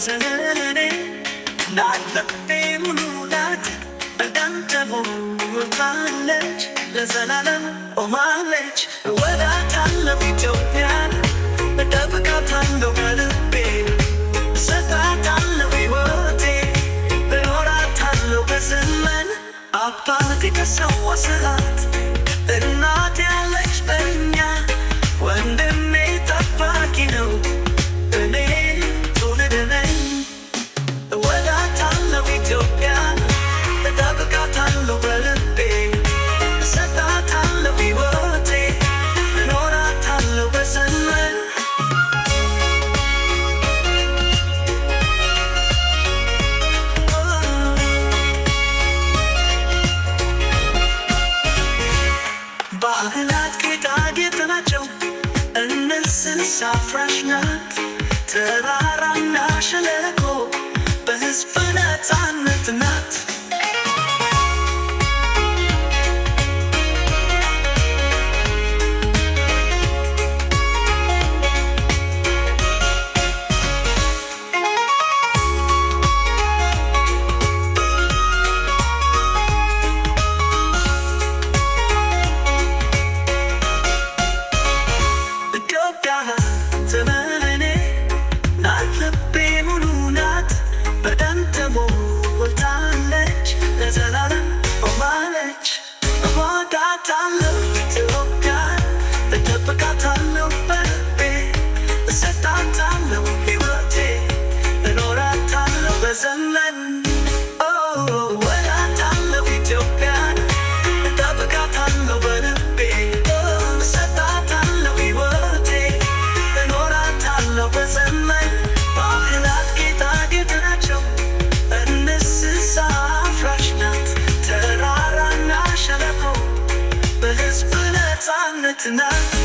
ዘመኔ ናለቤ ሙሉ ናት በዳንተ ሞልታለች ለዘላለም ቆማለች። እወዳታለሁ ኢትዮጵያን እጠብቃታለሁ በልቤ እሰጣታለሁ ሕይወቴ እኖራታለሁ በዘመን አባቴ ከሰዋ ስራት እናቴ ያለች በእኛ ወንድሜ ጠባቂ ነው እኔ ትውልድ ነኝ። እወዳታለሁ ኢትዮጵያን እጠብቃታለሁ በልቤ እሰጣታለሁ ሕይወቴ እኖራታለሁ በዘመን ባህላት ጌጣጌጥ ናቸው እንስሳ አፍራሽ ናት ተራራና ሸለቆ በሕዝብ ነፃነት ናት። ዘመኔ ናት ልቤ ሙሉ ናት በደንብ ሞልታለች ለዘላለም ቆማለች። እወዳታለሁ ኢትዮጵያን እጠብቃታለሁ በልቤ እሰጣታለሁ ሕይወቴ እኖራታለሁ በዘመን እወዳታለሁ ኢትዮጵያን እጠብቃታለሁ በልቤ እሰጣታለሁ ሕይወቴ በዘመን ባህላት ጌጣጌጥ ናቸው እንስሳ አፍራሽ ናት ተራራና ሸለቆ በሕዝብ ነፃነት ናት።